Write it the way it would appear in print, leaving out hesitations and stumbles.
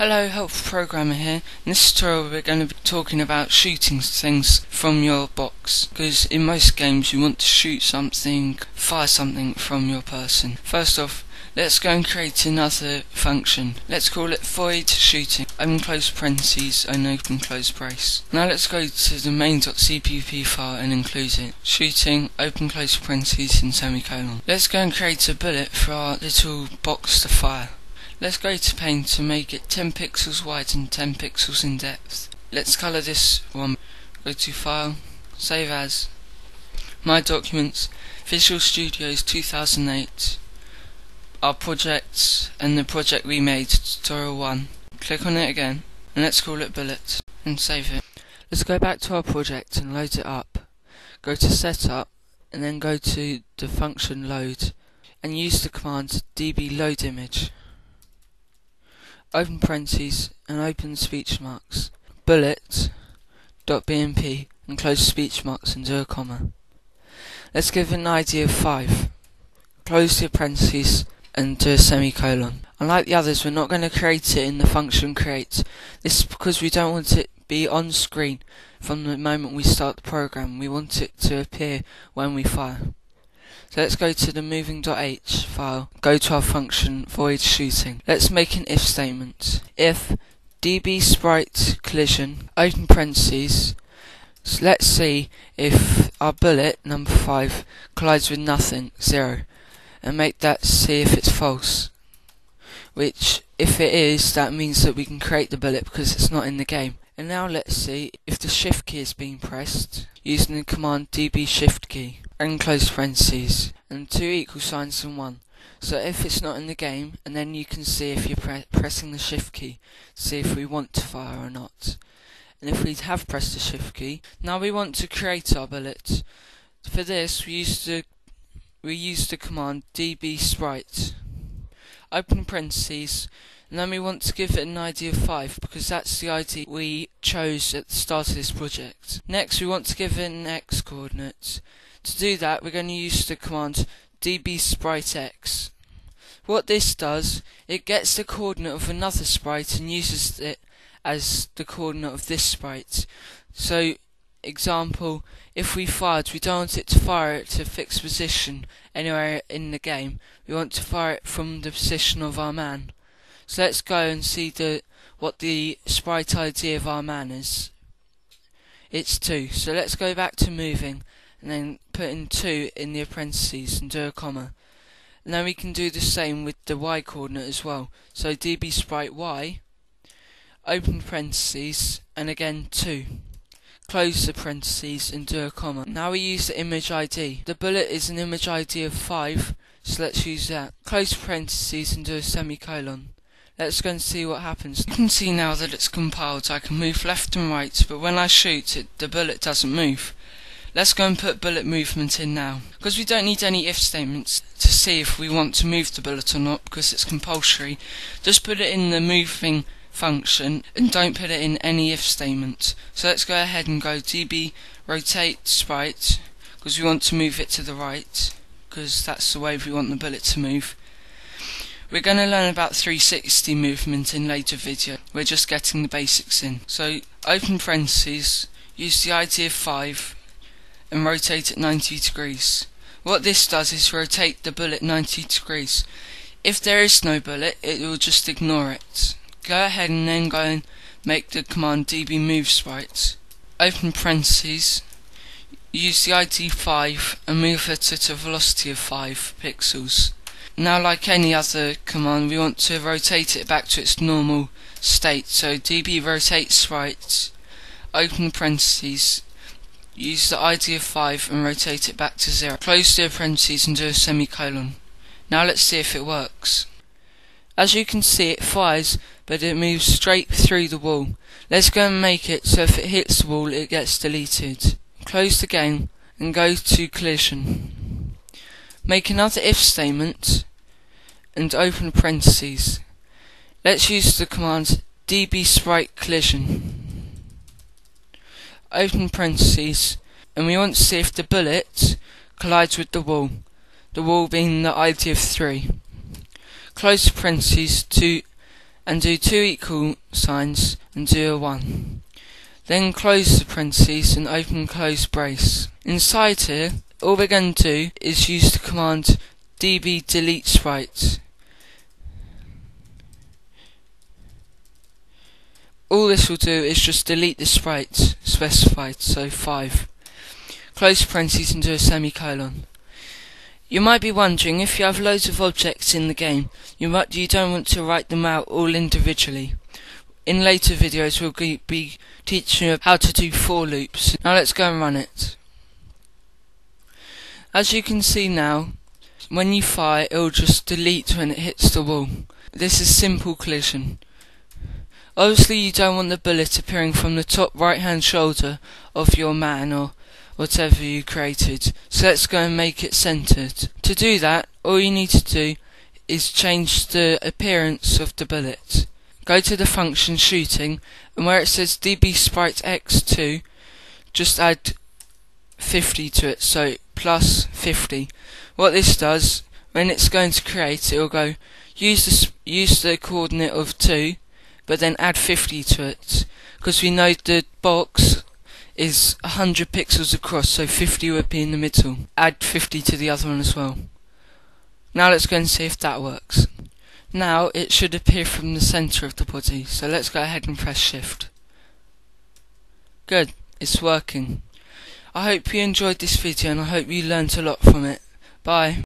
Hello, helpful programmer here. In this tutorial we're going to be talking about shooting things from your box, because in most games you want to shoot something, fire something from your person. First off, let's go and create another function. Let's call it void shooting, open close parentheses and open close brace. Now let's go to the main.cpp file and include it. Shooting, open close parentheses and semicolon. Let's go and create a bullet for our little box to fire. Let's go to paint to make it 10 pixels wide and 10 pixels in depth. Let's colour this one. Go to File, Save As, My Documents, Visual Studios 2008, our projects and the project we made, tutorial 1. Click on it again and let's call it Bullet and save it. Let's go back to our project and load it up. Go to Setup and then go to the function Load and use the command db_load_image. Open parentheses and open speech marks, bullet.bmp and close speech marks and do a comma. Let's give it an ID of 5. Close the parentheses and do a semicolon. Unlike the others, we're not going to create it in the function create. This is because we don't want it to be on screen from the moment we start the program. We want it to appear when we fire. So let's go to the moving.h file, go to our function void shooting. Let's make an if statement. If db sprite collision, open parentheses, so let's see if our bullet, number 5, collides with nothing, 0, and make that see if it's false. Which, if it is, that means that we can create the bullet because it's not in the game. And now let's see if the shift key is being pressed using the command db shift key and close parentheses and 2 equal signs and 1. So if it's not in the game, and then you can see if you're pressing the shift key to see if we want to fire or not. And if we have pressed the shift key, now we want to create our bullet. For this we use the command db sprite, open parentheses, and then we want to give it an ID of 5 because that's the ID we chose at the start of this project. Next we want to give it an x coordinate. To do that we're going to use the command db_sprite_x. What this does, it gets the coordinate of another sprite and uses it as the coordinate of this sprite. So, example, if we fired, we don't want it to fire it to a fixed position anywhere in the game. We want to fire it from the position of our man. So let's go and see what the sprite ID of our man is. It's 2. So let's go back to moving and then put in 2 in the parentheses and do a comma. And then we can do the same with the y coordinate as well. So db sprite y, open parentheses, and again 2. Close the parentheses and do a comma. Now we use the image ID. The bullet is an image ID of 5, so let's use that. Close parentheses and do a semicolon. Let's go and see what happens. You can see now that it's compiled. I can move left and right, but when I shoot it, the bullet doesn't move. Let's go and put bullet movement in now. Because we don't need any if statements to see if we want to move the bullet or not, because it's compulsory. Just put it in the moving function and don't put it in any if statement. So let's go ahead and go db rotate sprite, because we want to move it to the right, because that's the way we want the bullet to move. We're going to learn about 360 movement in later video. We're just getting the basics in. So open parentheses, use the ID of 5 and rotate it 90 degrees. What this does is rotate the bullet 90 degrees. If there is no bullet, it will just ignore it. Go ahead and then go and make the command db move sprite. Open parentheses, use the ID 5 and move it at a velocity of 5 pixels. Now, like any other command, we want to rotate it back to its normal state. So db rotate sprite, open parentheses, use the ID of 5 and rotate it back to 0. Close the parentheses and do a semicolon. Now let's see if it works. As you can see, it fires, but it moves straight through the wall. Let's go and make it so if it hits the wall it gets deleted. Close the game and go to collision. Make another if statement and open parentheses. Let's use the command db sprite collision. Open parentheses, and we want to see if the bullet collides with the wall being the ID of 3. Close parentheses to and do 2 equal signs and do a 1. Then close the parentheses and open and close brace. Inside here, all we're going to do is use the command db delete sprite. All this will do is just delete the sprite specified, so 5. Close parentheses and do a semicolon. You might be wondering, if you have loads of objects in the game, you don't want to write them out all individually. In later videos we'll be teaching you how to do for loops. Now let's go and run it. As you can see now, when you fire it will just delete when it hits the wall. This is simple collision. Obviously you don't want the bullet appearing from the top right hand shoulder of your man or whatever you created, so let's go and make it centered. To do that, all you need to do is change the appearance of the bullet. Go to the function shooting, and where it says db sprite x2, just add 50 to it, so plus 50. What this does, when it's going to create, it will go use the coordinate of 2, but then add 50 to it, because we know the box is 100 pixels across, so 50 would be in the middle. Add 50 to the other one as well. Now let's go and see if that works. Now it should appear from the center of the body, so let's go ahead and press shift. Good, it's working. I hope you enjoyed this video and I hope you learnt a lot from it. Bye.